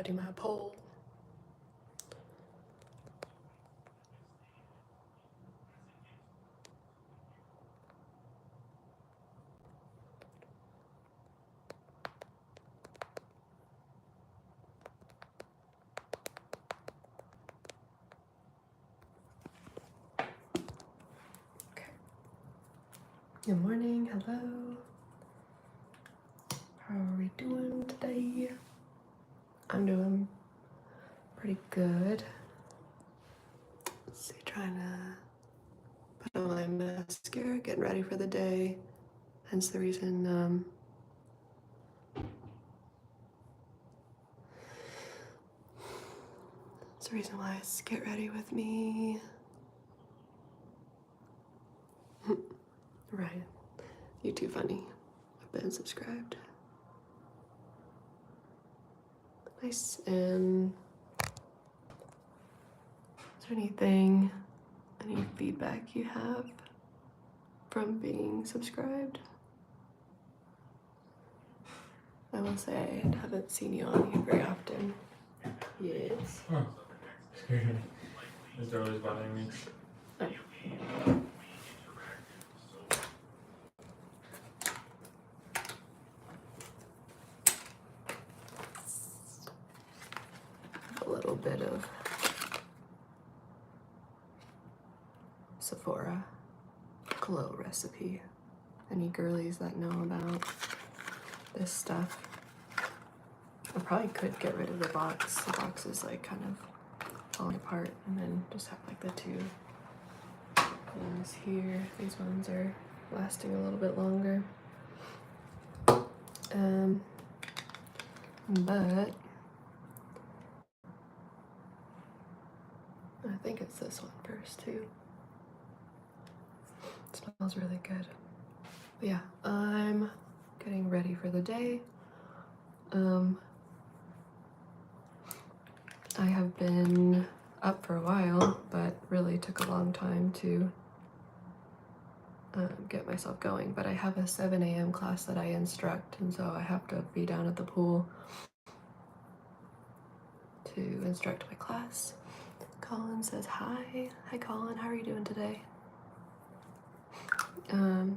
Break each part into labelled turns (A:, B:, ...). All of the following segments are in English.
A: gotta do my poll. Okay. Good morning, hello. How are we doing today? I'm doing pretty good. Let's see, trying to put on my mascara, getting ready for the day. Hence the reason it's the reason why it's get ready with me. Right. You too funny. I've been subscribed. Nice. And is there any feedback you have from being subscribed? I will say I haven't seen you on here very often. Yes.
B: Huh. Is there always bothering me?
A: Oh. A little bit of Sephora glow recipe. Any girlies that know about this stuff? I probably could get rid of the box. The box is like kind of falling apart, and then just have like the two things here. These ones are lasting a little bit longer. But I think it's this one first too. It smells really good. But yeah, I'm getting ready for the day. I have been up for a while, but really took a long time to get myself going. But I have a 7 a.m. class that I instruct, and so I have to be down at the pool to instruct my class. Colin says hi. Hi Colin, how are you doing today?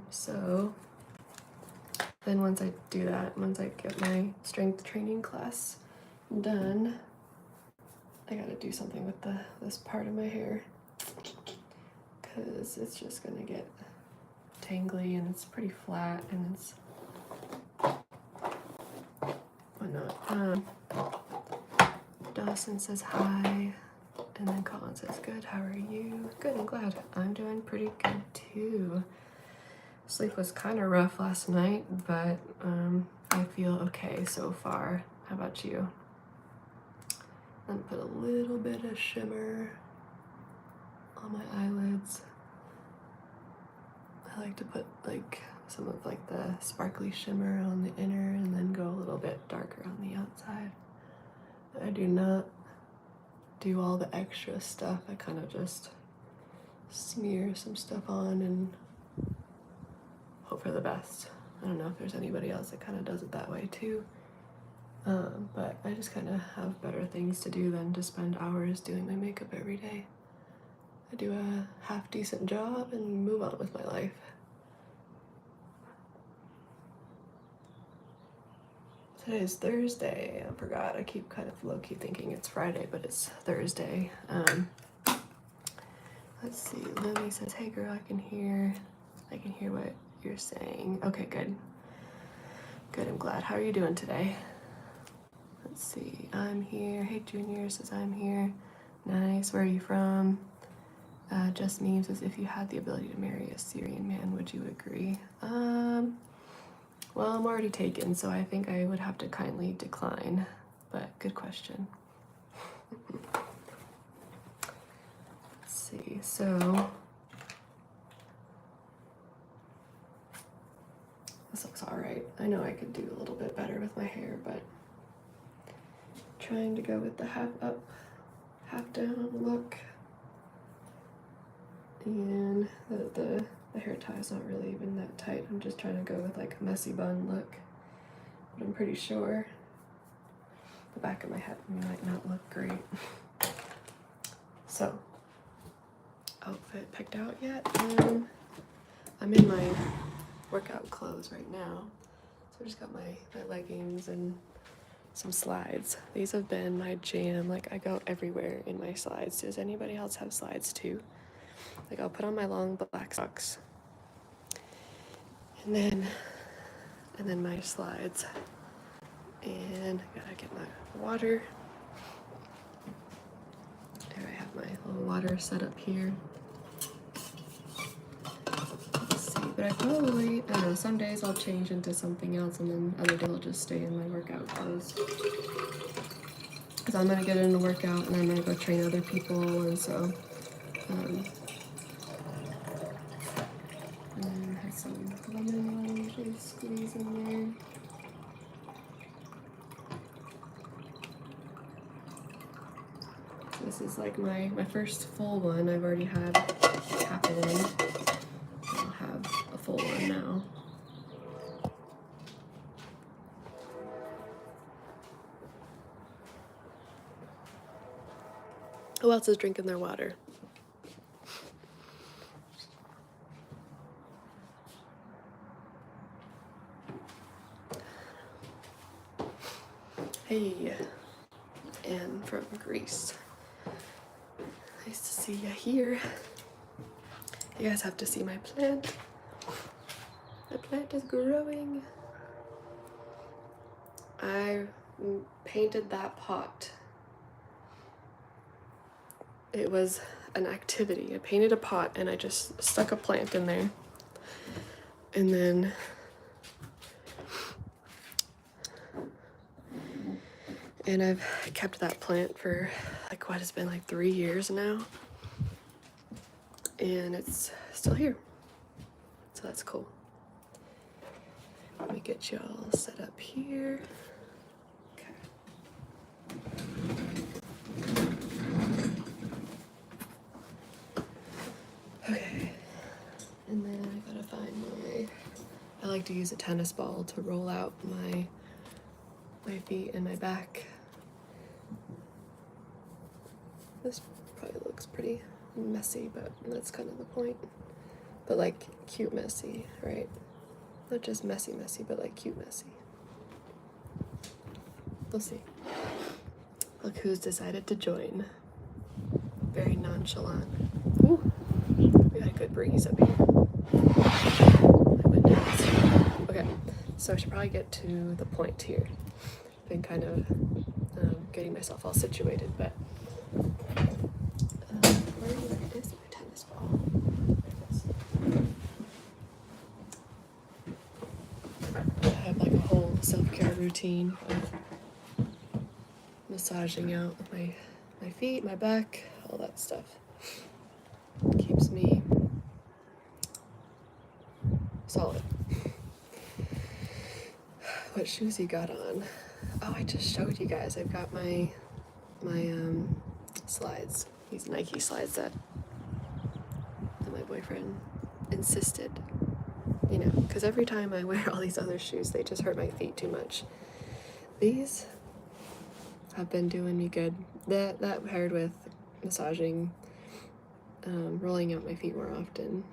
A: So then once I do that, once I get my strength training class done, I gotta do something with this part of my hair, because it's just gonna get tangly and it's pretty flat and it's whatnot. Dawson says hi, and then Colin says good, how are you? Good, I'm glad. I'm doing pretty good too. Sleep was kind of rough last night, but I feel okay so far. How about you? I'm gonna put a little bit of shimmer on my eyelids. I like to put like some of like the sparkly shimmer on the inner and then go a little bit darker on the outside. I do not do all the extra stuff. I kind of just smear some stuff on and hope for the best. I don't know if there's anybody else that kind of does it that way too. But I just kind of have better things to do than to spend hours doing my makeup every day. I do a half decent job and move on with my life. Today is Thursday. I forgot. I keep kind of low-key thinking it's Friday, but it's Thursday. Let's see. Lily says, "Hey girl, I can hear what you're saying." Okay, good. Good, I'm glad. How are you doing today? Let's see. I'm here. Hey Junior says I'm here. Nice. Where are you from? Just memes as if you had the ability to marry a Syrian man, would you agree? Well, I'm already taken, so I think I would have to kindly decline, but good question. Let's see, so this looks all right. I know I could do a little bit better with my hair, but trying to go with the half up, half down look. And the hair tie is not really even that tight. I'm just trying to go with like a messy bun look. But I'm pretty sure the back of my head might not look great. So, outfit picked out yet? I'm in my workout clothes right now. So I just got my leggings and some slides. These have been my jam. Like, I go everywhere in my slides. Does anybody else have slides too? Like, I'll put on my long black socks and then my slides, and I gotta get my water. There, I have my little water set up here. Let's see, but I don't know, some days I'll change into something else, and then other days I'll just stay in my workout clothes. Because I'm gonna get in a workout and I'm gonna go train other people, and so and then I have some lemon I usually squeeze in there. So this is like my first full one. I've already had half of one. I'll have a full one now. Who else is drinking their water? Hey, Anne from Greece. Nice to see you here. You guys have to see my plant. The plant is growing. I painted that pot. It was an activity. I painted a pot and I just stuck a plant in there. And then I've kept that plant for like what has been like 3 years now. And it's still here. So that's cool. Let me get you all set up here. Okay, and then I gotta find I like to use a tennis ball to roll out my feet and my back. This probably looks pretty messy, but that's kind of the point. But like cute messy, right? Not just messy, but like cute messy. We'll see. Look who's decided to join. Very nonchalant. Ooh. We got a good breeze up here. Okay, so I should probably get to the point here. I've been kind of getting myself all situated, but where is my tennis ball? I have like a whole self-care routine of massaging out my feet, my back, all that stuff. Keeps me solid. What shoes you got on? Oh, I just showed you guys. I've got my slides. These Nike slides that my boyfriend insisted, you know, because every time I wear all these other shoes, they just hurt my feet too much. These have been doing me good. That paired with massaging, rolling out my feet more often,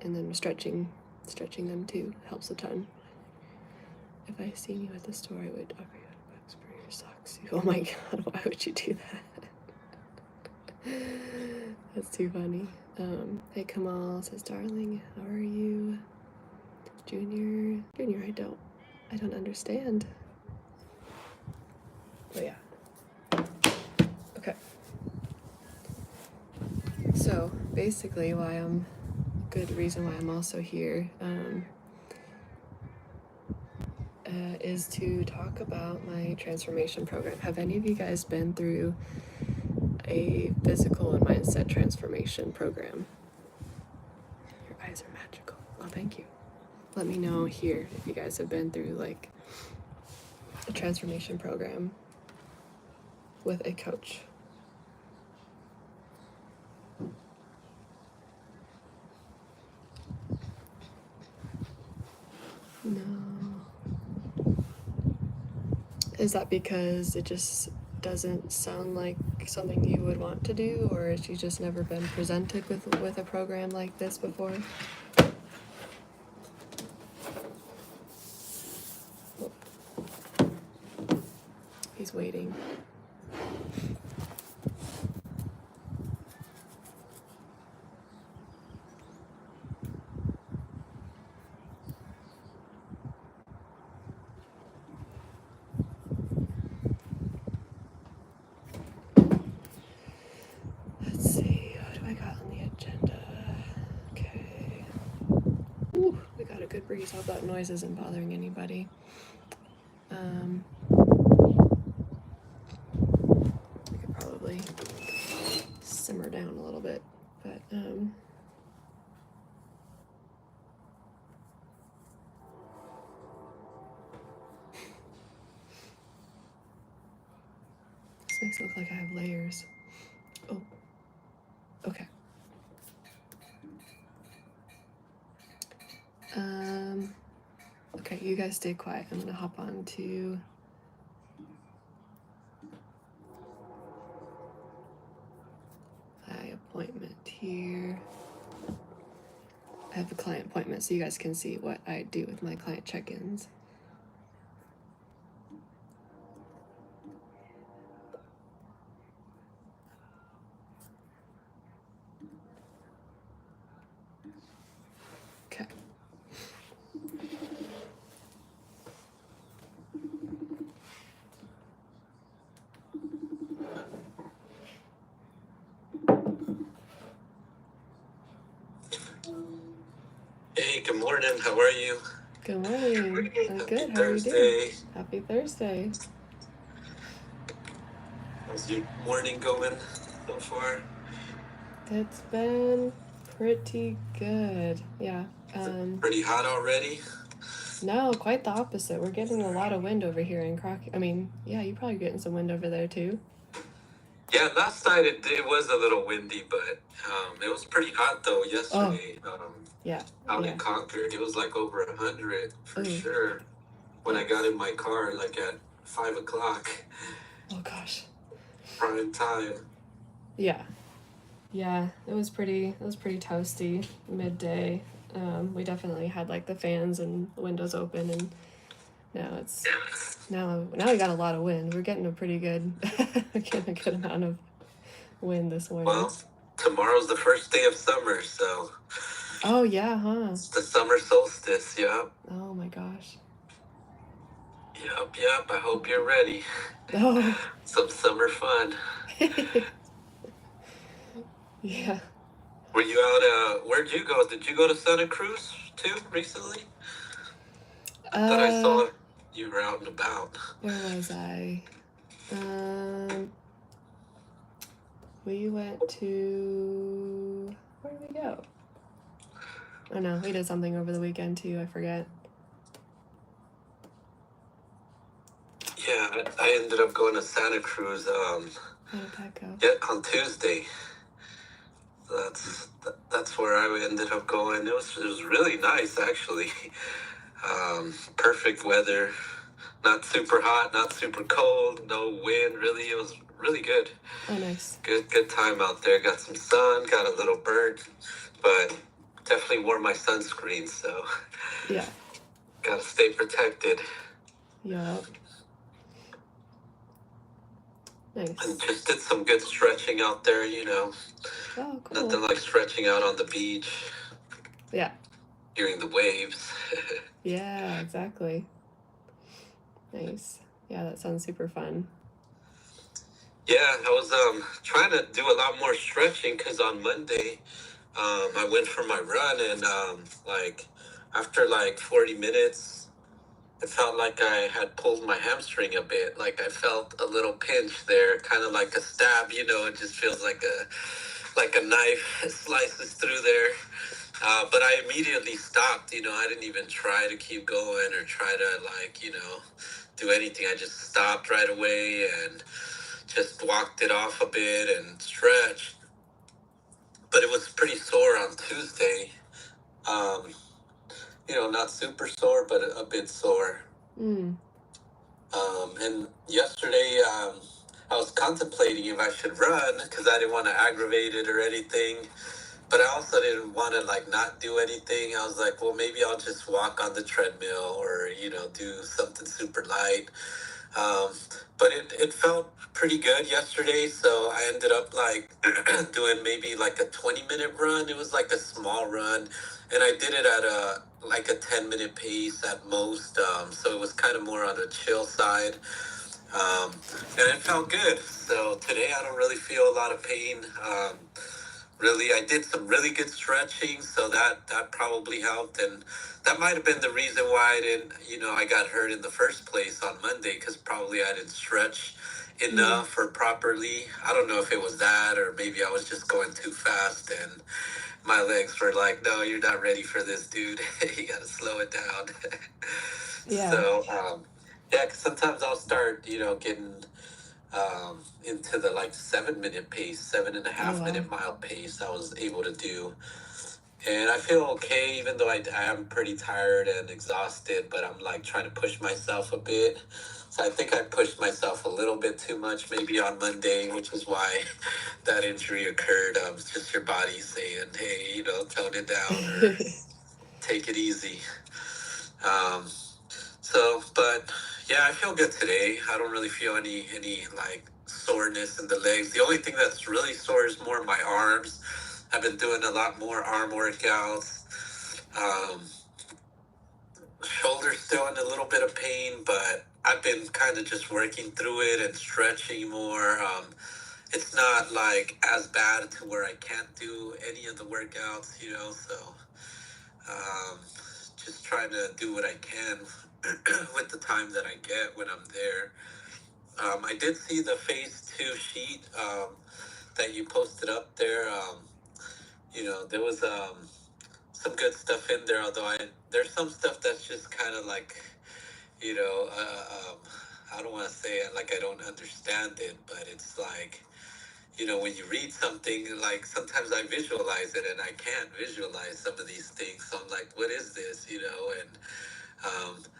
A: and then stretching them too helps a ton. If I seen you at the store, I would offer you $100 for your socks. Oh my god, why would you do that? That's too funny. Hey Kamal says, darling, how are you? Junior, I don't understand. But yeah. Okay. So basically good reason why I'm also here, is to talk about my transformation program. Have any of you guys been through a physical and mindset transformation program? Your eyes are magical. Oh, thank you. Let me know here if you guys have been through like a transformation program with a coach. No. Is that because it just doesn't sound like something you would want to do, or has you just never been presented with a program like this before? He's waiting. Let's see, what do I got on the agenda? Okay. Ooh, we got a good breeze. I hope that noise isn't bothering anybody. We could probably simmer down a little bit, but this makes it look like I have layers. Oh, okay. Okay, you guys stay quiet. I'm gonna hop on to my appointment here. I have a client appointment so you guys can see what I do with my client check-ins. Okay.
B: Hey, good morning. How are you?
A: Good morning. I'm good. How are you doing? Happy Thursday.
B: How's your morning going so far?
A: It's been pretty good. Yeah.
B: Pretty hot already?
A: No, quite the opposite. We're getting a lot of wind over here in I mean, yeah, you're probably getting some wind over there too.
B: Yeah, last night it was a little windy, but it was pretty hot though yesterday.
A: Yeah.
B: Out in Concord, it was like over 100 for sure. When I got in my car, like at 5 o'clock.
A: Oh gosh.
B: Prime time.
A: Yeah. Yeah, it was pretty toasty midday. We definitely had like the fans and the windows open, and now we got a lot of wind. We're getting a pretty good getting a good amount of wind this morning.
B: Well, tomorrow's the first day of summer, so.
A: Oh yeah, huh?
B: It's the summer solstice, yep.
A: Oh my gosh.
B: Yep. I hope you're ready.
A: Oh.
B: Some summer fun.
A: Yeah.
B: Were you out, where'd you go? Did you go to Santa Cruz too recently? I thought I saw you were out and about.
A: Where was I? We went to, where did we go? Oh no, we did something over the weekend too, I forget.
B: Yeah, I ended up going to Santa Cruz
A: How did that go?
B: Yeah, on Tuesday. That's where I ended up going. It was really nice actually. Perfect weather. Not super hot, not super cold, no wind, really. It was really good.
A: Oh, nice.
B: Good time out there. Got some sun, got a little burnt, but definitely wore my sunscreen, so.
A: Yeah.
B: Gotta stay protected.
A: Yeah. Nice.
B: And just did some good stretching out there, you know.
A: Oh, cool.
B: Nothing like stretching out on the beach.
A: Yeah.
B: Hearing the waves.
A: Yeah, exactly. Nice. Yeah, that sounds super fun.
B: Yeah, I was trying to do a lot more stretching because on Monday I went for my run and like after like 40 minutes it felt like I had pulled my hamstring a bit. Like I felt a little pinch there, kind of like a stab, you know. It just feels like a knife slices through there. But I immediately stopped, you know. I didn't even try to keep going or try to like, you know, do anything. I just stopped right away and just walked it off a bit and stretched. But it was pretty sore on Tuesday. You know, not super sore, but a bit sore. And yesterday, I was contemplating if I should run because I didn't want to aggravate it or anything. But I also didn't want to like not do anything. I was like, well, maybe I'll just walk on the treadmill or do something super light. Um, but it felt pretty good yesterday, so I ended up like doing maybe like a 20-minute run. It was like a small run, and I did it at a like a 10-minute pace at most. So it was kind of more on the chill side. Um, and it felt good. So today I don't really feel a lot of pain. Really, I did some really good stretching, so that probably helped, and that might have been the reason why I didn't, I got hurt in the first place on Monday, because probably I didn't stretch enough or properly. I don't know if it was that, or maybe I was just going too fast, and my legs were like, "No, you're not ready for this, dude. You got to slow it down."
A: Yeah.
B: So, yeah, 'cause sometimes I'll start, getting into the like 7-minute pace, seven and a
A: Oh,
B: half
A: wow.
B: minute mile pace I was able to do. And I feel okay, even though I am pretty tired and exhausted, but I'm like trying to push myself a bit. So I think I pushed myself a little bit too much maybe on Monday, which is why that injury occurred. It's just your body saying, hey, tone it down or take it easy. Um, but yeah, I feel good today. I don't really feel any like soreness in the legs. The only thing that's really sore is more my arms. I've been doing a lot more arm workouts. Um, Shoulder still in a little bit of pain, but I've been kind of just working through it and stretching more. It's not like as bad to where I can't do any of the workouts, so um, just trying to do what I can with the time that I get when I'm there. I did see the phase 2 sheet that you posted up there. There was some good stuff in there, although there's some stuff that's just kind of like, you know, uh, um, I don't want to say it like I don't understand it, but it's like, when you read something, like sometimes I visualize it and I can't visualize some of these things. So I'm like, what is this, And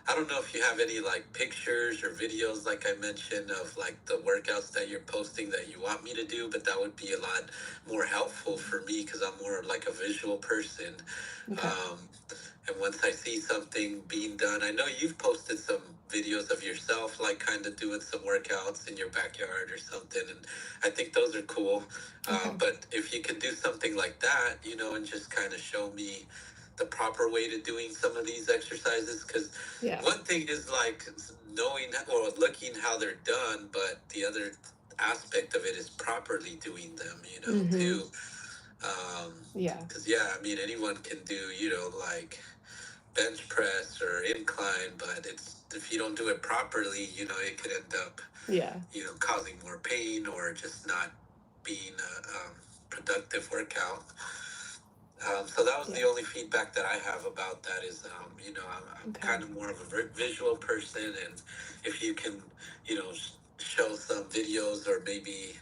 B: I don't know if you have any like pictures or videos, like I mentioned, of like the workouts that you're posting that you want me to do, but that would be a lot more helpful for me because I'm more like a visual person.
A: Okay.
B: And once I see something being done, I know you've posted some videos of yourself, like kind of doing some workouts in your backyard or something. And I think those are cool.
A: Okay.
B: But if you could do something like that, and just kind of show me the proper way to doing some of these exercises, because
A: Yeah.
B: one thing is like knowing or looking how they're done, but the other aspect of it is properly doing them, too.
A: Yeah.
B: Because I mean, anyone can do, like bench press or incline, but it's if you don't do it properly, it could end up,
A: Yeah.
B: causing more pain or just not being a productive workout. So that was the only feedback that I have about that is, I'm
A: Okay.
B: kind of more of a visual person, and if you can, show some videos or maybe,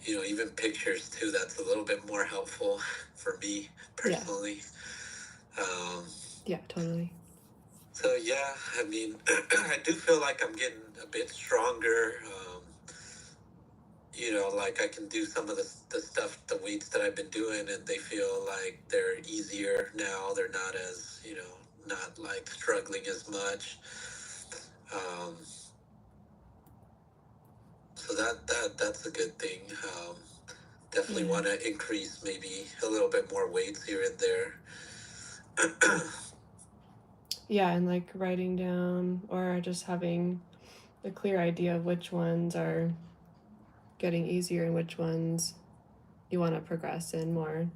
B: even pictures too, that's a little bit more helpful for me personally.
A: Yeah, totally.
B: So yeah, I mean, I do feel like I'm getting a bit stronger. Like I can do some of the stuff, the weights that I've been doing, and they feel like they're easier now. They're not as, not like struggling as much. Um, so that's a good thing. Definitely want to increase maybe a little bit more weights here and there.
A: Yeah, and like writing down or just having a clear idea of which ones are getting easier and which ones you want to progress in more.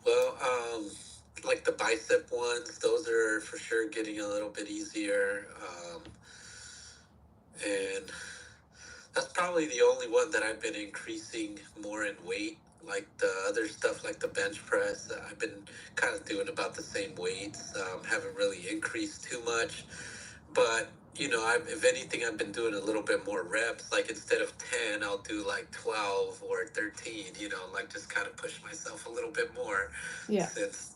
B: Well, like the bicep ones, those are for sure getting a little bit easier. And that's probably the only one that I've been increasing more in weight. Like the other stuff, like the bench press, I've been kind of doing about the same weights. Haven't really increased too much. But, if anything, I've been doing a little bit more reps. Like instead of 10, I'll do like 12 or 13, like just kind of push myself a little bit more
A: Yeah.
B: since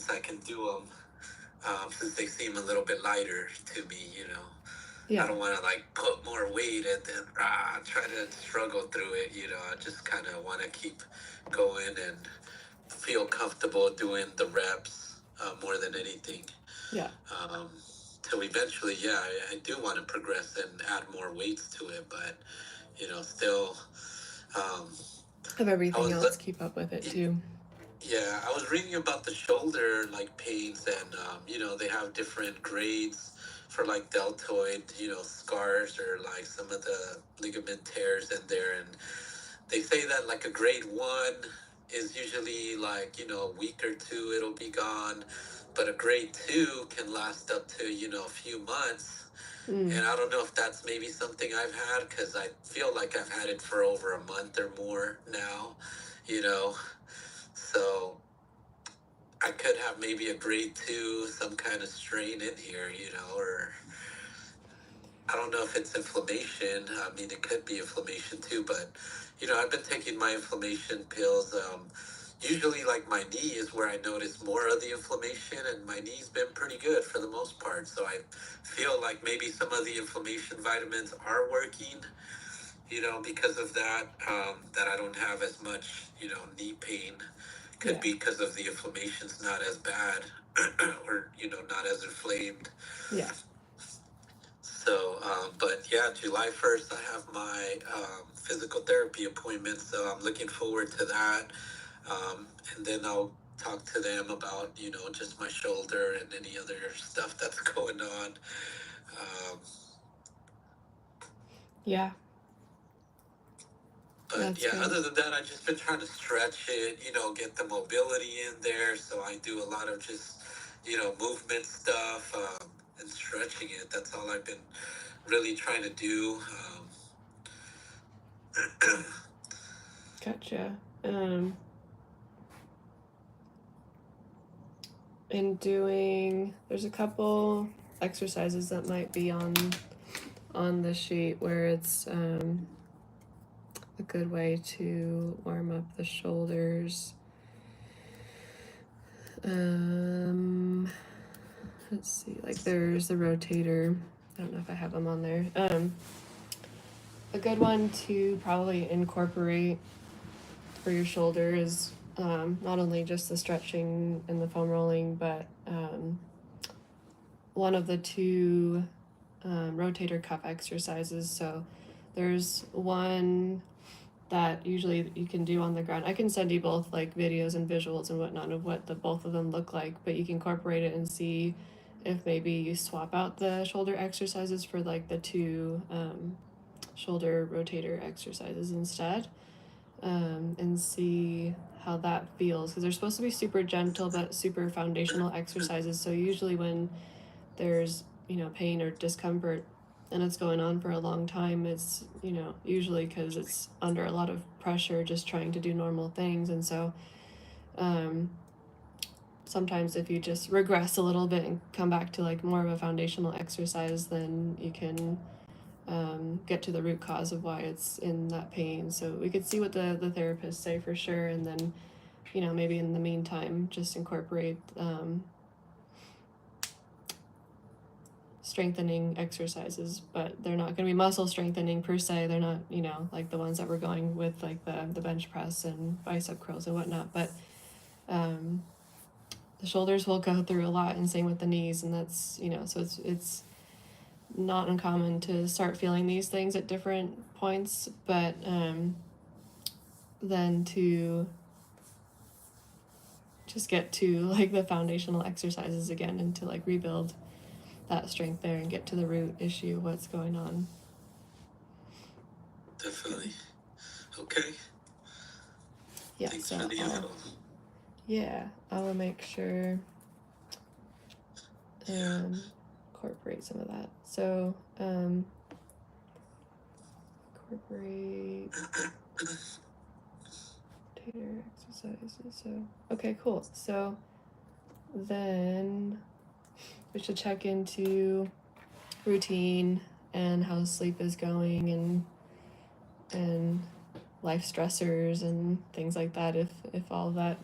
B: I can do them. since they seem a little bit lighter to me, you know. I
A: Yeah.
B: don't want to like put more weight and then try to struggle through it, you know. I just kind of want to keep going and feel comfortable doing the reps more than anything.
A: Yeah.
B: Till eventually, yeah, I do want to progress and add more weights to it, but you know, still, um,
A: Of
B: I
A: everything
B: was
A: else, keep up with it too.
B: yeah, I was reading about the shoulder like pains, and you know, they have different grades for like deltoid, you know, scars or like some of the ligament tears in there, and they say that like a grade 1 is usually like, you know, a week or two it'll be gone, but a grade 2 can last up to, you know, a few months. And I don't know if that's maybe something I've had, because I feel like I've had it for over a month or more now, you know. So I could have maybe a grade 2, some kind of strain in here, you know, or I don't know if it's inflammation. I mean, it could be inflammation too, but you know, I've been taking my inflammation pills. Usually, like my knee is where I notice more of the inflammation, and my knee's been pretty good for the most part. So I feel like maybe some of the inflammation vitamins are working, you know, because of that. That I don't have as much, you know, knee pain. Could
A: Yeah.
B: be because of the inflammation's not as bad, or you know, not as inflamed.
A: Yeah.
B: So, but yeah, July 1st, I have my physical therapy appointment. So I'm looking forward to that. And then I'll talk to them about, you know, just my shoulder and any other stuff that's going on. Um,
A: Yeah.
B: but
A: That's
B: yeah,
A: good.
B: other than that, I've just been trying to stretch it, you know, get the mobility in there. So I do a lot of just, you know, movement stuff and stretching it. That's all I've been really trying to do.
A: Gotcha. And doing, there's a couple exercises that might be on the sheet where it's a good way to warm up the shoulders. Let's see, like there's the rotator. I don't know if I have them on there. A good one to probably incorporate for your shoulder is not only just the stretching and the foam rolling, but one of the two rotator cuff exercises. So there's one that usually you can do on the ground. I can send you both like videos and visuals and whatnot of what the both of them look like, but you can incorporate it and see if maybe you swap out the shoulder exercises for like the two shoulder rotator exercises instead, and see how that feels, because they're supposed to be super gentle but super foundational exercises. So usually when there's, you know, pain or discomfort and it's going on for a long time, it's, you know, usually because it's under a lot of pressure just trying to do normal things. And so sometimes if you just regress a little bit and come back to like more of a foundational exercise, then you can get to the root cause of why it's in that pain. So we could see what the therapists say for sure, and then, you know, maybe in the meantime just incorporate strengthening exercises, but they're not going to be muscle strengthening per se. They're not, you know, like the ones that we're going with, like the bench press and bicep curls and whatnot. But the shoulders will go through a lot, and same with the knees. And that's, you know, so it's not uncommon to start feeling these things at different points, but then to just get to like the foundational exercises again and to like rebuild that strength there and get to the root issue, what's going on.
B: Definitely. Okay.
A: Yeah,
B: Thanks
A: so
B: for the info.
A: I will make sure incorporate some of that. So incorporate rotator exercises. So okay, cool. So then we should check into routine and how sleep is going, and life stressors and things like that, if all that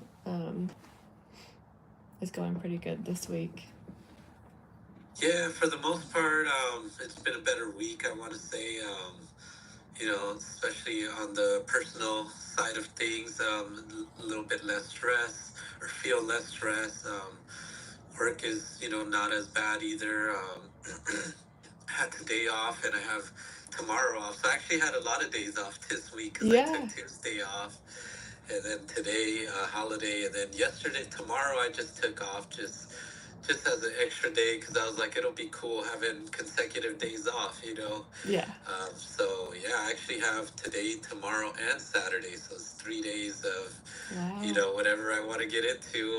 A: is going pretty good this week.
B: Yeah, for the most part, it's been a better week, I want to say. Especially on the personal side of things, a little bit less stress or feel less stress. Work is, not as bad either. Had today off and I have tomorrow off. So I actually had a lot of days off this week because I took
A: Yeah.
B: Tuesday off and then today holiday, and then yesterday, tomorrow I just took off just as an extra day because I was like, it'll be cool having consecutive days off.
A: Yeah.
B: So yeah, I actually have today, tomorrow, and Saturday. So it's 3 days of,
A: Wow.
B: whatever I want to get into,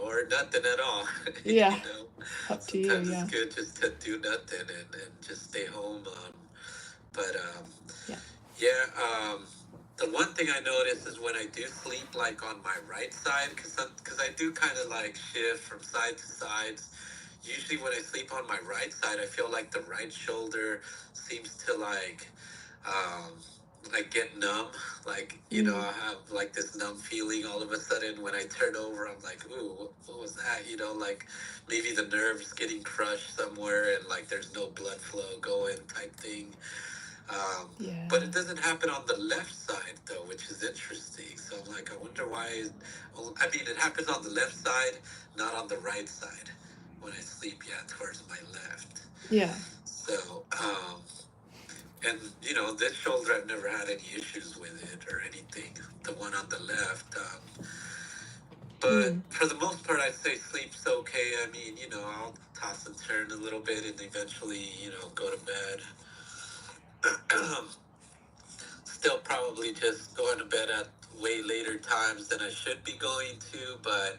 B: or nothing at all.
A: Yeah. Up to you.
B: Sometimes it's
A: Yeah.
B: good just to do nothing and just stay home. But
A: Yeah.
B: yeah, the one thing I notice is when I do sleep like on my right side, because I do kind of like shift from side to side. Usually when I sleep on my right side, I feel like the right shoulder seems to um, get numb. Like,
A: Mm.
B: I have like this numb feeling all of a sudden when I turn over. I'm like, ooh, what was that? Like maybe the nerves getting crushed somewhere and like there's no blood flow going type thing. Um,
A: Yeah.
B: but it doesn't happen on the left side though, which is interesting. So I'm like, I wonder why. Well, I mean, it happens on the left side, not on the right side when I sleep. Yeah, towards my left.
A: Yeah.
B: So, and this shoulder, I've never had any issues with it or anything. The one on the left. But
A: Mm.
B: for the most part, I'd say sleep's okay. I mean, I'll toss and turn a little bit and eventually, go to bed. Still probably just going to bed at way later times than I should be going to, but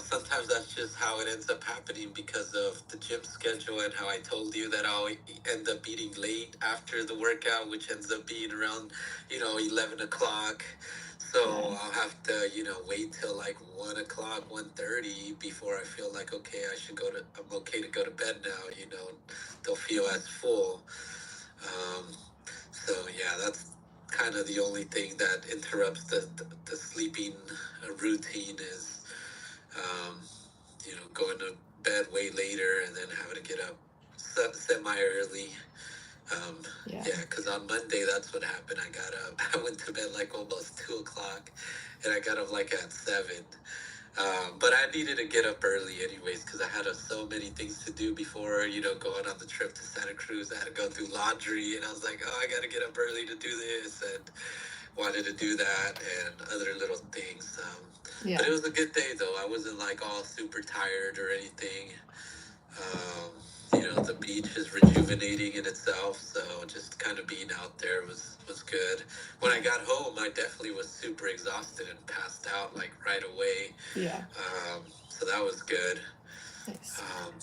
B: sometimes that's just how it ends up happening because of the gym schedule and how I told you that I'll end up eating late after the workout, which ends up being around 11 o'clock. So
A: Yeah.
B: I'll have to wait till like 1 o'clock, 1:30 before I feel like, okay, I'm okay to go to bed now. Don't feel as full. um, so yeah, that's kind of the only thing that interrupts the sleeping routine is, um, going to bed way later and then having to get up semi early. Um,
A: Yeah.
B: yeah, because on Monday that's what happened. I got up. I went to bed like almost 2 o'clock, and I got up like at 7. But I needed to get up early anyways because I had so many things to do before, going on the trip to Santa Cruz. I had to go through laundry, and I was like, oh, I got to get up early to do this, and wanted to do that and other little things. But
A: Yeah.
B: it was a good day, though. I wasn't like all super tired or anything. Um, the beach is rejuvenating in itself, so just kind of being out there was good. When I got home, I definitely was super exhausted and passed out like right away.
A: Yeah.
B: So that was good.
A: Nice.
B: Um,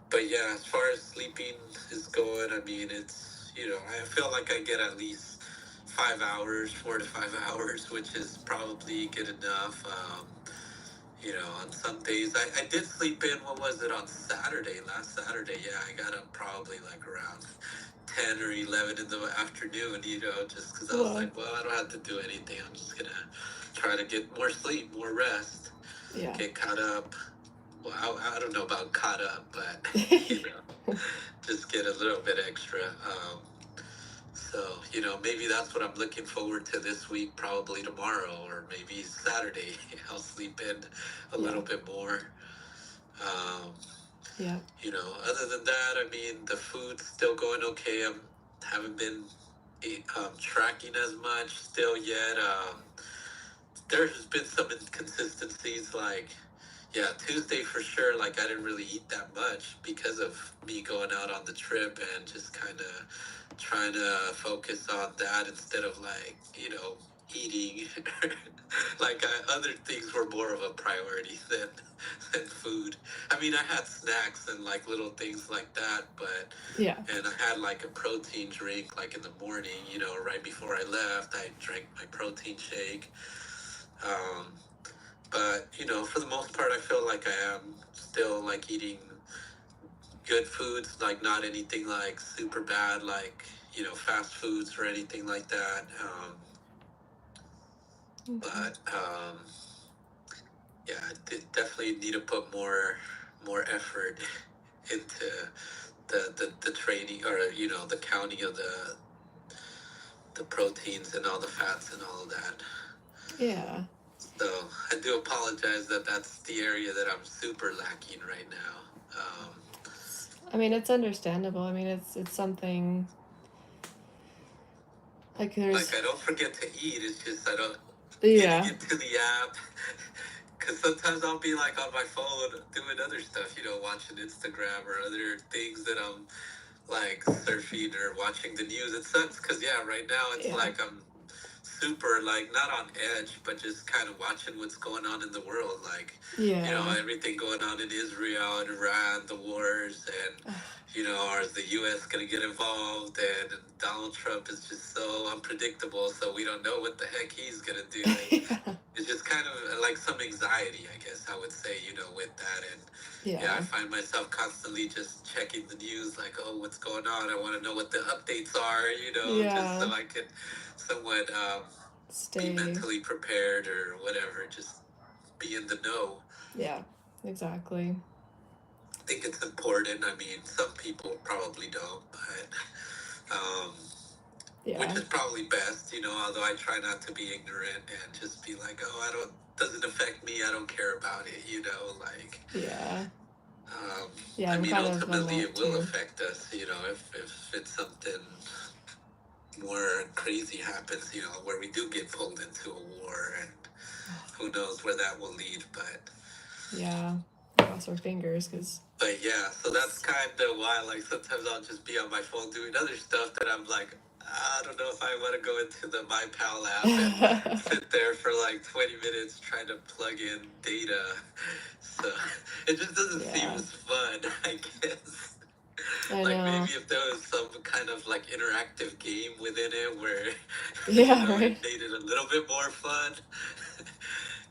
B: but yeah, as far as sleeping is going, I mean, it's, I feel like I get at least 5 hours, 4 to 5 hours, which is probably good enough. On some days, I did sleep in, what was it, on Saturday, last Saturday? Yeah, I got up probably like around 10 or 11 in the afternoon, just because I was
A: Whoa.
B: like, well, I don't have to do anything. I'm just going to try to get more sleep, more rest,
A: Yeah.
B: get caught up. Well, I don't know about caught up, but, just get a little bit extra. So, maybe that's what I'm looking forward to this week, probably tomorrow, or maybe Saturday. I'll sleep in a little bit more. Um,
A: Yeah.
B: Other than that, I mean, the food's still going okay. I haven't been tracking as much still yet. There's been some inconsistencies, like, yeah, Tuesday for sure. Like, I didn't really eat that much because of me going out on the trip and just kind of trying to focus on that instead of like, eating. Like, other things were more of a priority than food. I mean, I had snacks and like little things like that, but
A: Yeah.
B: and I had like a protein drink like in the morning, right before I left. I drank my protein shake. Um, but for the most part, I feel like I am still like eating good foods, like not anything like super bad, like fast foods or anything like that. But yeah, I definitely need to put more effort into the training, or the counting of the proteins and all the fats and all of that.
A: Yeah.
B: So I do apologize that that's the area that I'm super lacking right now.
A: I mean, it's understandable. I mean, it's something like there's.
B: Like, I don't forget to eat. It's just I don't
A: Yeah.
B: getting into the app. Because sometimes I'll be like on my phone doing other stuff, watching Instagram or other things that I'm like surfing or watching the news. It sucks because right now it's like I'm super like not on edge, but just kind of watching what's going on in the world, like everything going on in Israel and Iran, the wars, and is the U.S. going to get involved? And Donald Trump is just so unpredictable, so we don't know what the heck he's going to do. It's just kind of like some anxiety, I guess I would say, with that. And I find myself constantly just checking the news, like, oh, what's going on? I want to know what the updates are, just so I can somewhat be mentally prepared or whatever, just be in the know.
A: Yeah, exactly.
B: I think it's important. I mean, some people probably don't, but which is probably best, although I try not to be ignorant and just be like, oh, doesn't affect me, I don't care about it, like. I mean, ultimately it will affect us, if it's something more crazy happens, where we do get pulled into a war, and who knows where that will lead, but
A: cross our fingers,
B: but so that's kind of why, like, sometimes I'll just be on my phone doing other stuff that I'm like, I don't know if I want to go into the MyPal app and sit there for like 20 minutes trying to plug in data. So it just doesn't seem as fun, I guess. Like, maybe if there was some kind of like interactive game within it where it made it a little bit more fun,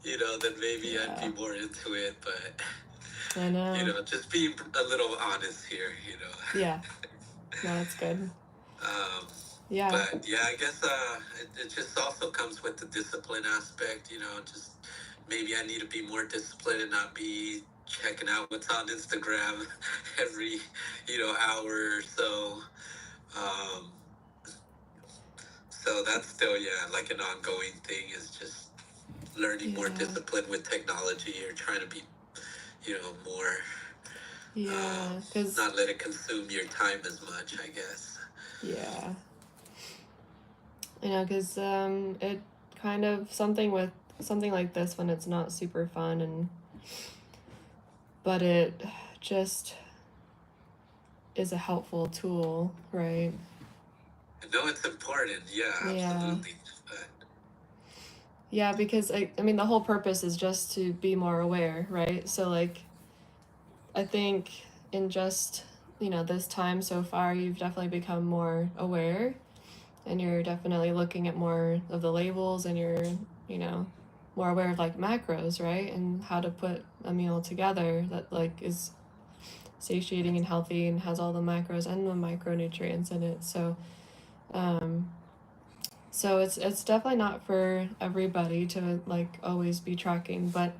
B: then maybe I'd be more into it. But
A: I know.
B: Just being a little honest here,
A: Yeah. No, that's good.
B: But I guess it just also comes with the discipline aspect, just maybe I need to be more disciplined and not be checking out what's on Instagram every, hour or so. So that's still, like an ongoing thing, is just learning more discipline with technology, or trying to be, more, not let it consume your time as much, I guess.
A: Yeah. Because it kind of something like this, when it's not super fun, but it just is a helpful tool, right?
B: No, it's important. Absolutely.
A: Yeah, because I mean, the whole purpose is just to be more aware, right? So like, I think in just this time so far, you've definitely become more aware, and you're definitely looking at more of the labels, and you're more aware of like macros, right? And how to put a meal together that like is satiating and healthy and has all the macros and the micronutrients in it. So so it's definitely not for everybody to like always be tracking, but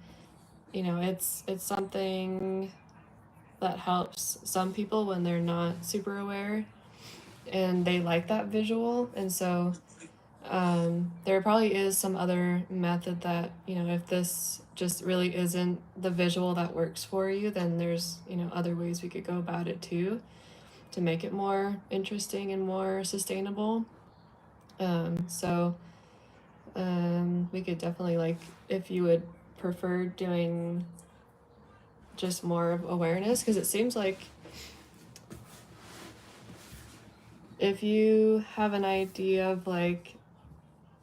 A: it's something that helps some people when they're not super aware and they like that visual. And so there probably is some other method that, if this just really isn't the visual that works for you, then there's, other ways we could go about it too, to make it more interesting and more sustainable. So we could definitely, like, if you would prefer doing just more of awareness, because it seems like if you have an idea of like,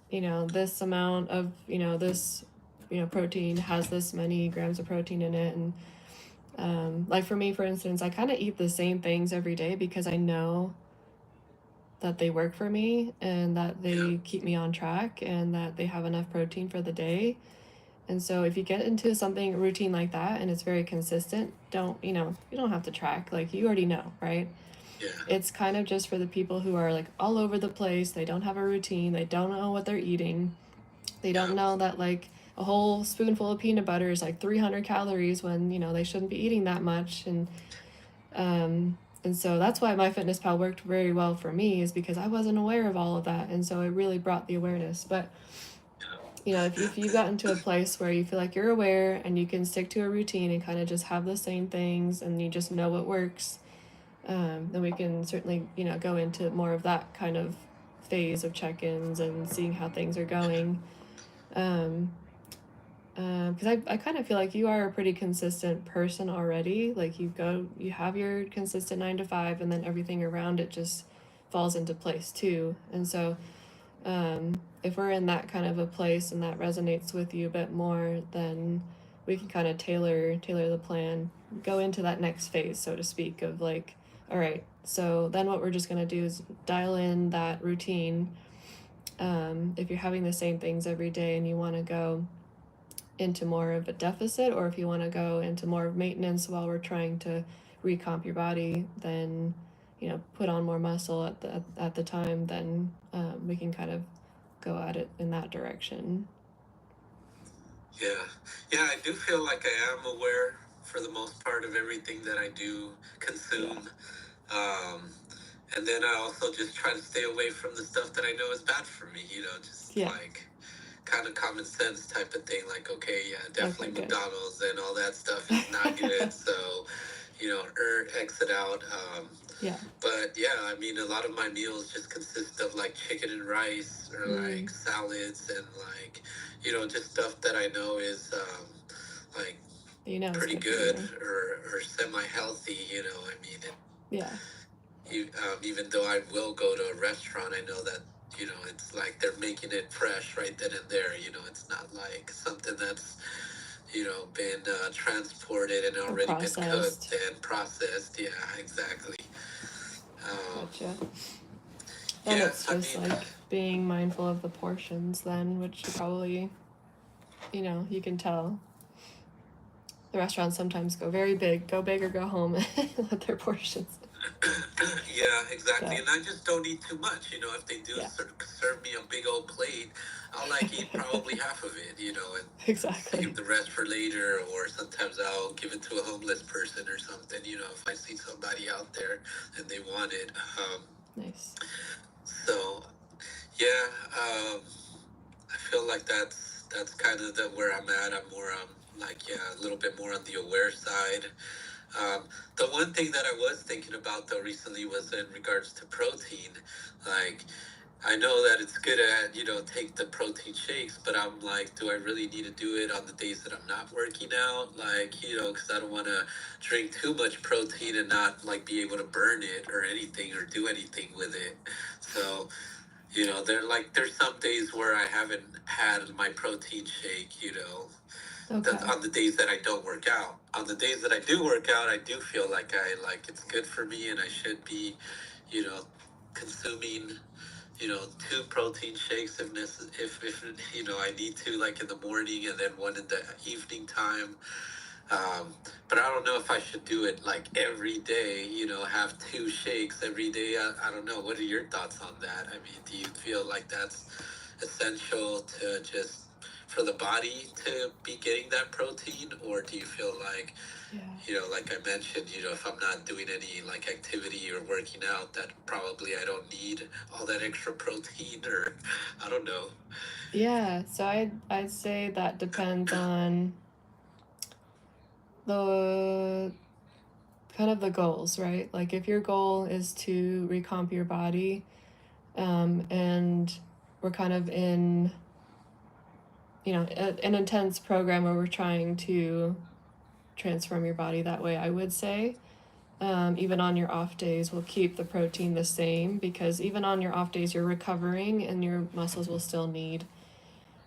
A: this amount of, this, protein has this many grams of protein in it. And like for me, for instance, I kind of eat the same things every day because I know that they work for me and that they keep me on track and that they have enough protein for the day. And so if you get into something routine like that and it's very consistent, you don't have to track. Like, you already know, right?
B: Yeah.
A: It's kind of just for the people who are like all over the place. They don't have a routine. They don't know what they're eating. They don't know that like a whole spoonful of peanut butter is like 300 calories when, they shouldn't be eating that much. And And so that's why MyFitnessPal worked very well for me, is because I wasn't aware of all of that. And so it really brought the awareness. But, if you got into a place where you feel like you're aware and you can stick to a routine and kind of just have the same things and you just know what works, then we can certainly, go into more of that kind of phase of check-ins and seeing how things are going. Because I kind of feel like you are a pretty consistent person already. Like you have your consistent 9 to 5, and then everything around it just falls into place too. And so, if we're in that kind of a place and that resonates with you a bit more, then we can kind of tailor the plan, go into that next phase, so to speak, of like, all right, so then what we're just gonna do is dial in that routine. If you're having the same things every day and you want to go into more of a deficit, or if you want to go into more of maintenance while we're trying to recomp your body, then put on more muscle at the time, then we can kind of go at it in that direction.
B: Yeah, I do feel like I am aware for the most part of everything that I do consume. And then I also just try to stay away from the stuff that I know is bad for me, just like kind of common sense type of thing. Like, okay, yeah, definitely okay, McDonald's and all that stuff is not good. So, exit out. But yeah, I mean, a lot of my meals just consist of like chicken and rice, or like salads, and like, just stuff that I know is like pretty good, or semi-healthy. I mean, even though I will go to a restaurant, I know that it's like they're making it fresh right then and there. It's not like something that's been transported and already been cooked and processed. Yeah, exactly.
A: Gotcha. And it's just like being mindful of the portions then, which you probably, you can tell. The restaurants sometimes go very big, go big or go home with their portions.
B: Yeah, exactly. And I just don't eat too much. If they do serve me a big old plate, I'll like eat probably half of it, and save the rest for later. Or sometimes I'll give it to a homeless person or something, if I see somebody out there and they want it.
A: Nice.
B: So, yeah, I feel like that's kind of where I'm at. I'm more a little bit more on the aware side. The one thing that I was thinking about though recently was in regards to protein. Like, I know that it's good at, take the protein shakes, but I'm like, do I really need to do it on the days that I'm not working out? Like, because I don't want to drink too much protein and not like be able to burn it or anything or do anything with it. So, there's some days where I haven't had my protein shake, on the days that I don't work out. On the days that I do work out, I do feel like it's good for me, and I should be, consuming, 2 protein shakes if I need to, like in the morning and then one in the evening time. But I don't know if I should do it like every day, have 2 shakes every day. I don't know. What are your thoughts on that? I mean, do you feel like that's essential to just for the body to be getting that protein? Or do you feel like, like I mentioned, if I'm not doing any like activity or working out, that probably I don't need all that extra protein, or I don't know.
A: Yeah, so I'd say that depends on the kind of the goals, right? Like if your goal is to recomp your body, and we're kind of in, an intense program where we're trying to transform your body that way, I would say, even on your off days, we'll keep the protein the same, because even on your off days, you're recovering and your muscles will still need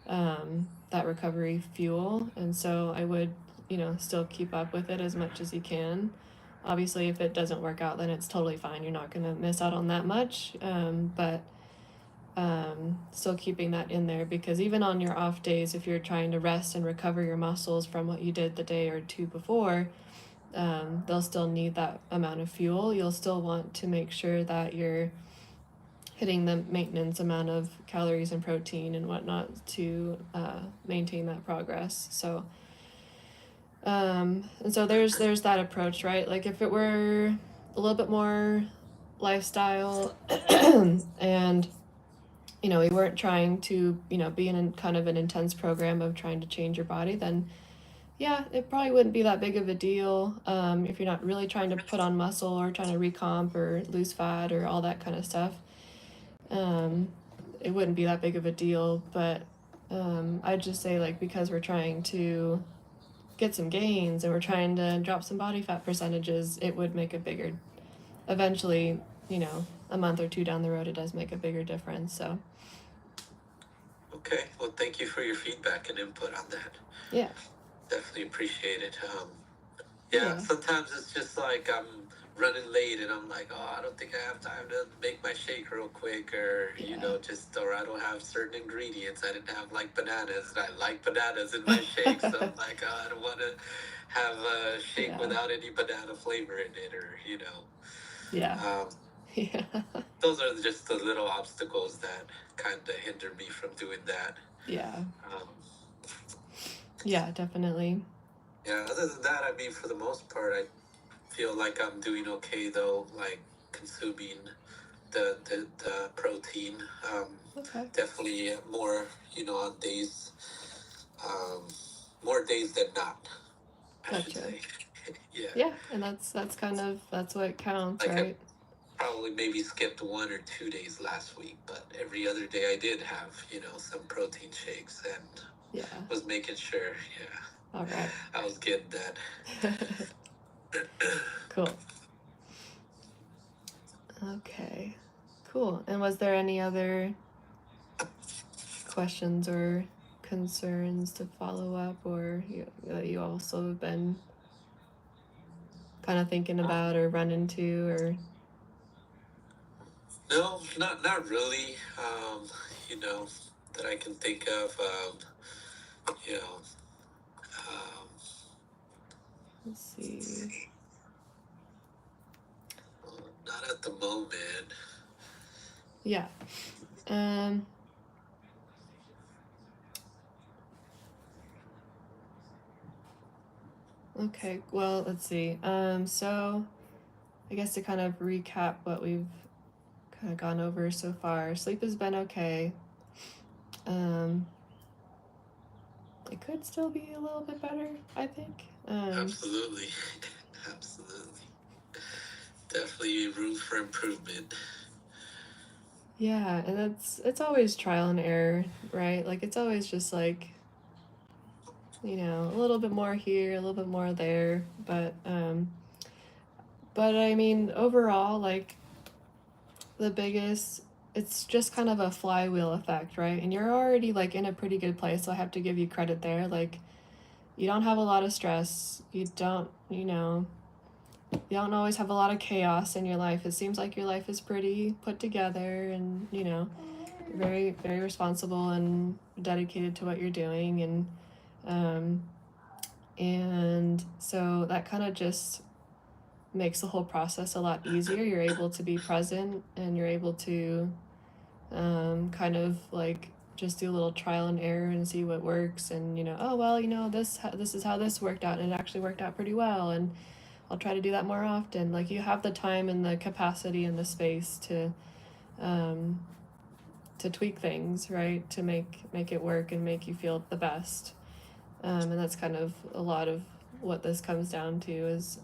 A: that recovery fuel. And so I would, still keep up with it as much as you can. Obviously, if it doesn't work out, then it's totally fine. You're not going to miss out on that much. But still keeping that in there, because even on your off days, if you're trying to rest and recover your muscles from what you did the day or two before, they'll still need that amount of fuel. You'll still want to make sure that you're hitting the maintenance amount of calories and protein and whatnot to maintain that progress. So And so there's that approach, right? Like if it were a little bit more lifestyle and we weren't trying to be in kind of an intense program of trying to change your body, then yeah, it probably wouldn't be that big of a deal. If you're not really trying to put on muscle or trying to recomp or lose fat or all that kind of stuff, um, it wouldn't be that big of a deal. But I'd just say, like, because we're trying to get some gains and we're trying to drop some body fat percentages, it would make a bigger, eventually, a month or two down the road, it does make a bigger difference. So
B: Okay, well, thank you for your feedback and input on that.
A: yeah.
B: Definitely appreciate it. Yeah, sometimes it's just like I'm running late and I'm like, oh, I don't think I have time to make my shake real quick, or or I don't have certain ingredients. I didn't have like bananas, and I like bananas in my shake, so I'm like, oh, I don't want to have a shake without any banana flavor in it, or
A: Yeah.
B: Those are just the little obstacles that kind of hinder me from doing that.
A: Yeah. Yeah, definitely.
B: Yeah, other than that, I mean, for the most part, I feel like I'm doing okay, though, like consuming the protein.
A: Okay.
B: Definitely more, on days, more days than not, I should say.
A: Yeah, and that's what counts, like, right?
B: I probably maybe skipped 1 or 2 days last week, but every other day I did have, some protein shakes and was making sure,
A: All right.
B: I was getting that.
A: Cool. Okay, cool. And was there any other questions or concerns to follow up, or you also have been kind of thinking about or run into, or?
B: No, not really. That I can think of.
A: Let's see.
B: Not at the moment.
A: Yeah. Okay, well, let's see. So I guess to kind of recap what we've kind of gone over so far, sleep has been okay. It could still be a little bit better, I think.
B: Absolutely. Absolutely. Definitely room for improvement.
A: Yeah, and it's always trial and error, right? Like, it's always just like, a little bit more here, a little bit more there, but I mean, overall, like, it's just kind of a flywheel effect, right? And you're already, like, in a pretty good place, so I have to give you credit there. Like, you don't have a lot of stress. You don't always have a lot of chaos in your life. It seems like your life is pretty put together and, very, very responsible and dedicated to what you're doing. And so that kind of just makes the whole process a lot easier. You're able to be present and you're able to kind of like just do a little trial and error and see what works, and oh well, this is how this worked out, and it actually worked out pretty well, and I'll try to do that more often. Like, you have the time and the capacity and the space to tweak things, right, to make it work and make you feel the best. And that's kind of a lot of what this comes down to is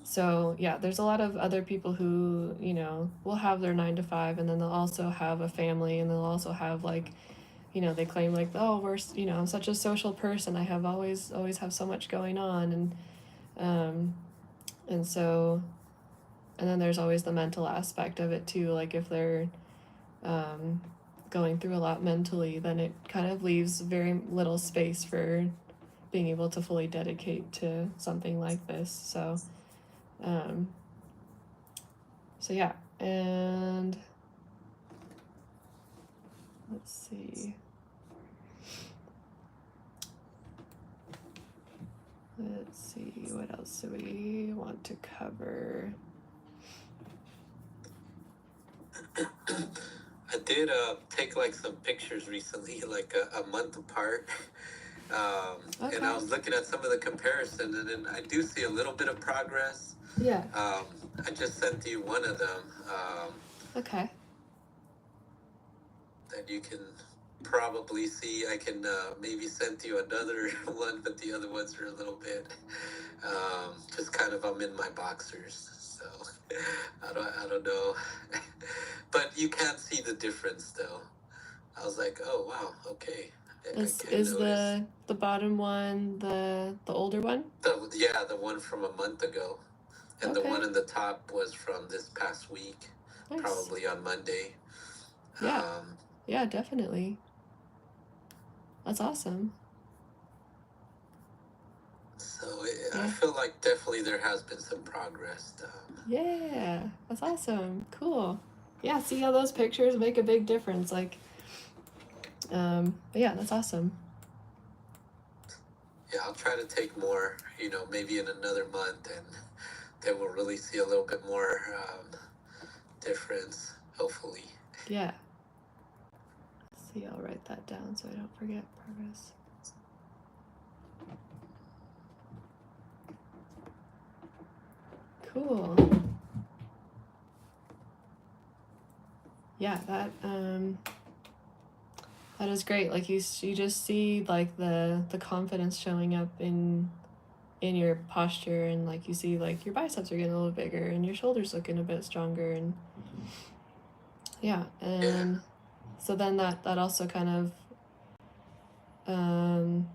A: so yeah, there's a lot of other people who will have their 9 to 5, and then they'll also have a family, and they'll also have, like, they claim, like, oh, I'm such a social person, I have always have so much going on, and so, and then there's always the mental aspect of it too. Like, if they're going through a lot mentally, then it kind of leaves very little space for being able to fully dedicate to something like this. So yeah, and let's see. What else do we want to cover?
B: I did take like some pictures recently, like a month apart. And I was looking at some of the comparison, and then I do see a little bit of progress.
A: Yeah.
B: I just sent you one of them.
A: Okay.
B: That you can probably see. I can maybe send you another one, but the other ones are a little bit just kind of, I'm in my boxers, so I don't know. But you can see the difference though. I was like, oh wow, okay.
A: Is the bottom one the older one?
B: The one from a month ago, and
A: Okay.
B: the one in the top was from this past week,
A: Nice.
B: probably on Monday.
A: Yeah. Yeah, definitely. That's awesome.
B: So I feel like definitely there has been some progress.
A: Yeah, that's awesome. Cool. Yeah, see how those pictures make a big difference. Like, but yeah, that's awesome.
B: Yeah, I'll try to take more, maybe in another month, and then we'll really see a little bit more difference, hopefully.
A: Yeah. Let's see, I'll write that down so I don't forget progress. Cool. Yeah, that is great. Like you just see like the confidence showing up in your posture, and like you see like your biceps are getting a little bigger and your shoulders looking a bit stronger, and so then that also kind of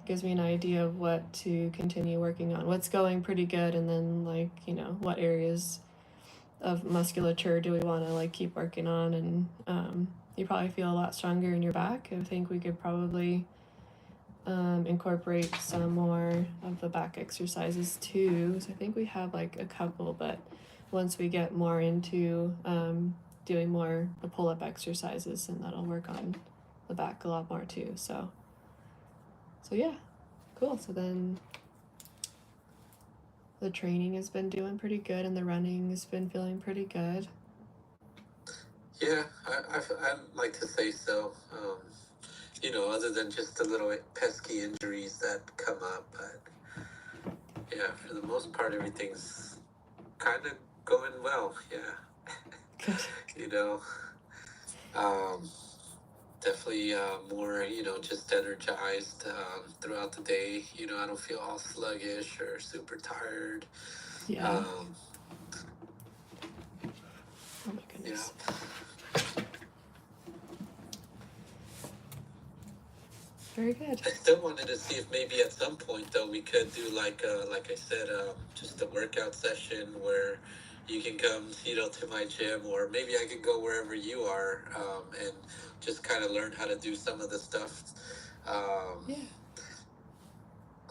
A: gives me an idea of what to continue working on, what's going pretty good, and then like what areas of musculature do we want to like keep working on. And you probably feel a lot stronger in your back. I think we could probably incorporate some more of the back exercises too. So I think we have like a couple, but once we get more into doing more the pull-up exercises, and that'll work on the back a lot more too. So yeah, cool. So then the training has been doing pretty good, and the running has been feeling pretty good.
B: Yeah, I'd like to say so. Other than just the little pesky injuries that come up, but yeah, for the most part, everything's kind of going well. Yeah.
A: Good.
B: Definitely more, just energized throughout the day. I don't feel all sluggish or super tired.
A: Yeah. Oh my goodness.
B: Yeah.
A: Very good.
B: I still wanted to see if maybe at some point though we could do like I said, just a workout session where you can come, to my gym, or maybe I could go wherever you are, and just kind of learn how to do some of the stuff. A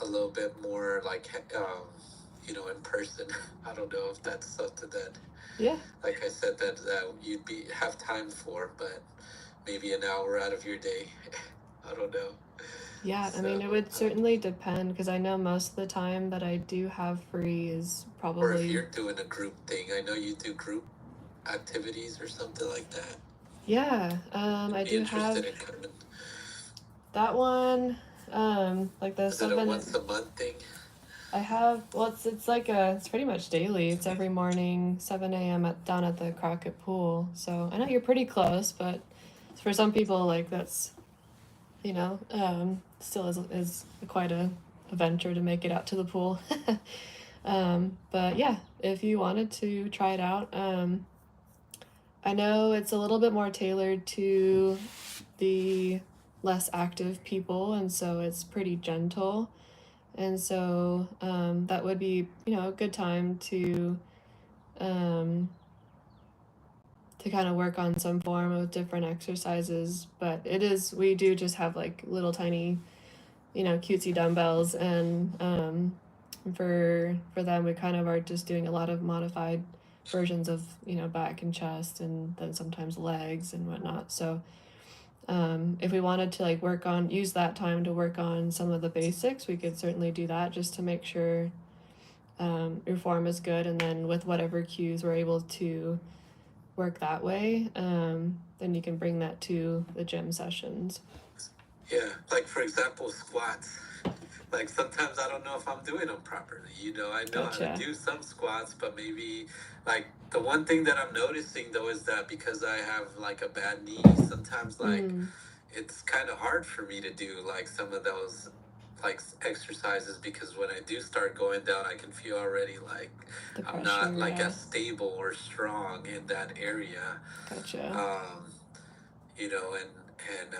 B: little bit more like, in person. I don't know if that's something that, like I said, that you'd have time for, but maybe an hour out of your day. I don't know.
A: Yeah, I mean, it would certainly depend, because I know most of the time that I do have free is probably...
B: Or if you're doing a group thing. I know you do group activities or something like that.
A: Yeah, I do have... That one, like the...
B: Is it a once a month thing?
A: I have... Well, it's like it's pretty much daily. It's every morning, 7 a.m. down at the Crockett Pool. So I know you're pretty close, but for some people, like, that's... still is quite a venture to make it out to the pool. But yeah, if you wanted to try it out, I know it's a little bit more tailored to the less active people, and so it's pretty gentle. And so that would be, a good time to kind of work on some form of different exercises. But we do just have like little tiny, cutesy dumbbells, and for them we kind of are just doing a lot of modified versions of back and chest, and then sometimes legs and whatnot. So if we wanted to like use that time to work on some of the basics, we could certainly do that, just to make sure your form is good, and then with whatever cues we're able to work that way, then you can bring that to the gym sessions.
B: Yeah, like for example, squats. like sometimes I don't know if I'm doing them properly. I know how to
A: Gotcha.
B: do some squats, but maybe like the one thing that I'm noticing though is that because I have like a bad knee, sometimes like
A: Mm,
B: it's kind of hard for me to do like some of those like exercises because when I do start going down, I can feel already like
A: the
B: I'm
A: pressure,
B: not like
A: yeah.
B: as stable or strong in that area.
A: Gotcha.
B: Um, and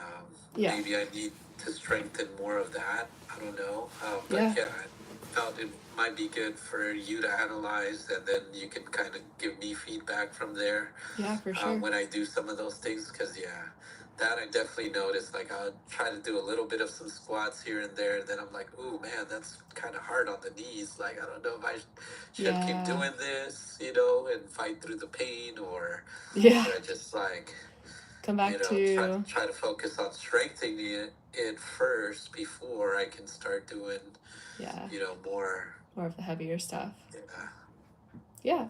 A: Yeah.
B: maybe I need to strengthen more of that. I don't know. But
A: Yeah.
B: yeah, I felt it might be good for you to analyze, and then you can kind of give me feedback from there
A: Yeah, for sure.
B: when I do some of those things. Because yeah, that I definitely noticed. Like I'll try to do a little bit of some squats here and there, and then I'm like, ooh man, that's kind of hard on the knees. Like I don't know if I should keep
A: Yeah.
B: doing this, and fight through the pain, or
A: Yeah.
B: should I just like
A: Come back to,
B: try to focus on strengthening it first before I can start doing,
A: yeah,
B: more.
A: more of the heavier stuff.
B: Yeah.
A: Yeah.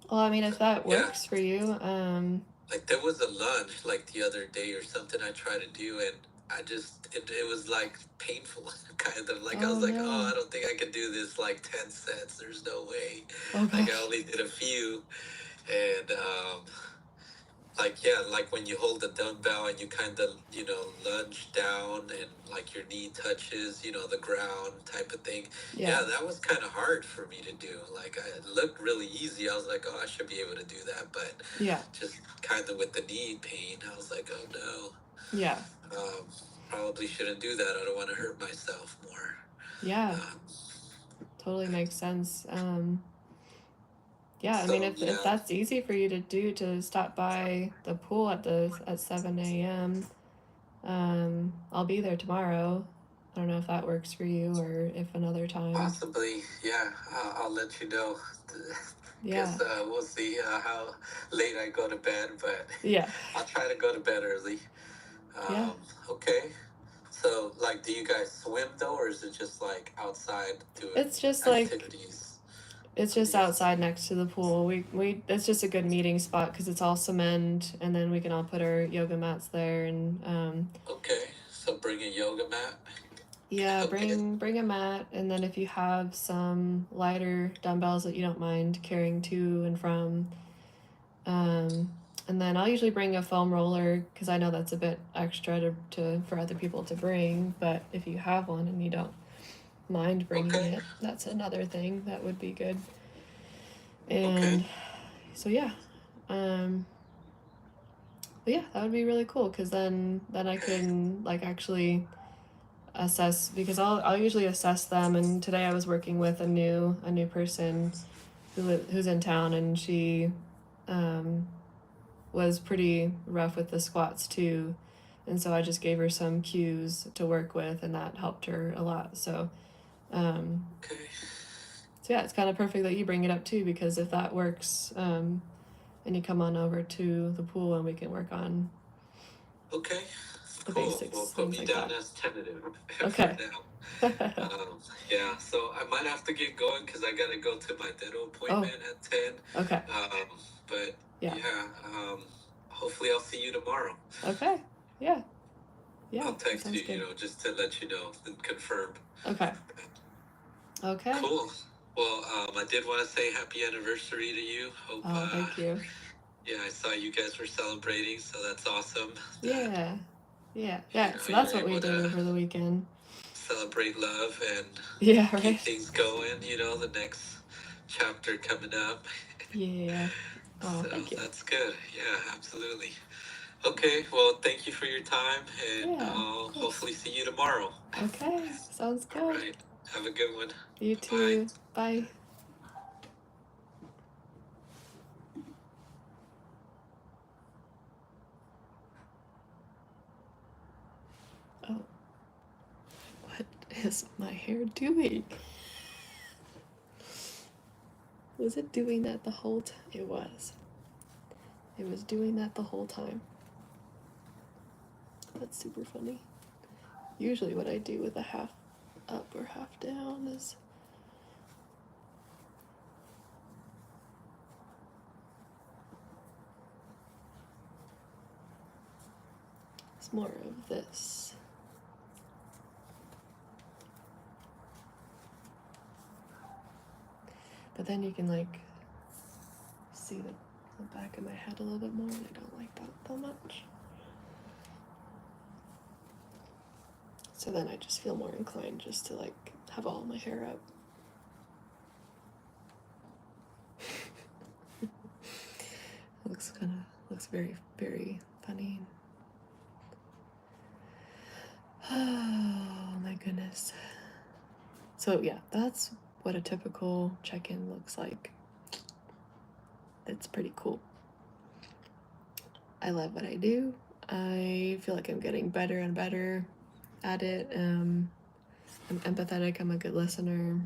A: Well, I mean, if that
B: Yeah.
A: works for you,
B: Like there was a lunge like the other day or something I tried to do, and it was like painful, kind of like I
A: oh
B: was like, oh,
A: no.
B: I don't think I could do this like 10 sets. There's no way.
A: Oh
B: Like I
A: gosh.
B: only did a few, and like yeah, like when you hold the dumbbell and you kind of lunge down and like your knee touches the ground type of thing.
A: Yeah.
B: Yeah, that was kind of hard for me to do. Like it looked really easy. I was like, oh, I should be able to do that, but
A: Yeah.
B: just kind of with the knee pain, I was like, oh
A: Yeah.
B: no, probably shouldn't do that. I don't want to hurt myself more.
A: Yeah.
B: um,
A: Totally makes sense. Yeah, I mean,
B: so
A: if
B: yeah.
A: that's easy for you to do, to stop by the pool at 7 a.m., I'll be there tomorrow. I don't know if that works for you or if another time.
B: Possibly, yeah. I'll let you know.
A: Yeah.
B: Guess we'll see how late I go to bed, but
A: Yeah.
B: I'll try to go to bed early.
A: Yeah.
B: Okay. So, like, do you guys swim though, or is it just like outside doing
A: It's just like,
B: activities?
A: it's just outside next to the pool. We it's just a good meeting spot because it's all cement, and then we can all put our yoga mats there, and
B: Okay. So bring a yoga mat.
A: yeah,
B: Okay.
A: bring a mat, and then if you have some lighter dumbbells that you don't mind carrying to and from, um, and then I'll usually bring a foam roller because I know that's a bit extra to for other people to bring. But if you have one and you don't mind bringing
B: Okay.
A: it, that's another thing that would be good.
B: Okay.
A: And so yeah, um, but yeah, that would be really cool because then I can like actually assess, because I'll usually assess them, and today I was working with a new person who's in town, and she um, was pretty rough with the squats too, and so I just gave her some cues to work with, and that helped her a lot. So
B: Okay.
A: so yeah, it's kind of perfect that you bring it up too, because if that works, and you come on over to the pool and we can work on
B: Okay.
A: the
B: Cool. Well,
A: basics,
B: put
A: things
B: me
A: like
B: down
A: that.
B: as tentative for
A: Okay.
B: now. Yeah, so I might have to get going because I gotta go to my dental
A: Oh,
B: appointment at 10.
A: okay.
B: But
A: Yeah.
B: yeah, hopefully I'll see you tomorrow.
A: Okay. Yeah. Yeah.
B: I'll
A: That
B: text
A: sounds
B: you,
A: good.
B: just to let you know and confirm.
A: Okay. Okay.
B: Cool. Well, I did want to say happy anniversary to you. Hope,
A: Oh, thank you.
B: yeah, I saw you guys were celebrating, so that's awesome. That,
A: Yeah. Yeah. Yeah. So
B: you're
A: that's what we
B: able
A: did
B: to
A: over the weekend.
B: celebrate love and
A: Yeah,
B: keep
A: right?
B: things going, the next chapter coming up.
A: Yeah. Oh,
B: So
A: thank you.
B: that's good. Yeah, absolutely. Okay, well, thank you for your time, and
A: Yeah,
B: I'll
A: of course.
B: hopefully see you tomorrow.
A: Okay. Sounds
B: All
A: good.
B: right. Have a good one.
A: You
B: Bye-bye.
A: too. Bye. Oh, what is my hair doing? Was it doing that the whole time? It was. It was doing that the whole time. That's super funny. Usually what I do with a half up or half down is it's more of this. But then you can like see the back of my head a little bit more, and I don't like that so much. So then I just feel more inclined just to like have all my hair up. Looks very, very funny. Oh my goodness. So yeah, that's what a typical check-in looks like. It's pretty cool. I love what I do. I feel like I'm getting better and better at it. I'm empathetic, I'm a good listener.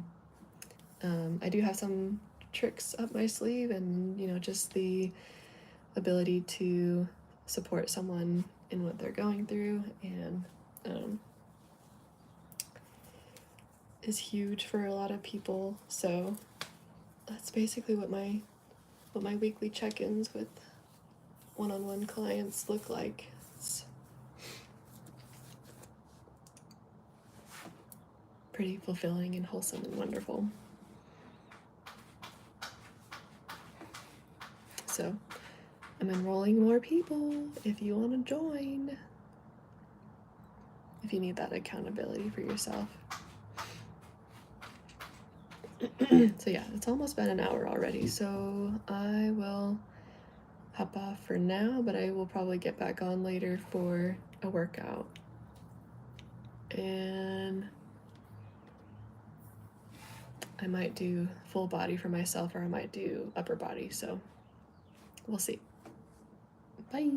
A: I do have some tricks up my sleeve, and you know, just the ability to support someone in what they're going through, and is huge for a lot of people. So that's basically what my weekly check-ins with one-on-one clients look like. It's pretty fulfilling and wholesome and wonderful. So I'm enrolling more people if you want to join, if you need that accountability for yourself. So yeah, it's almost been an hour already, so I will hop off for now, but I will probably get back on later for a workout. And I might do full body for myself, or I might do upper body, so we'll see. Bye.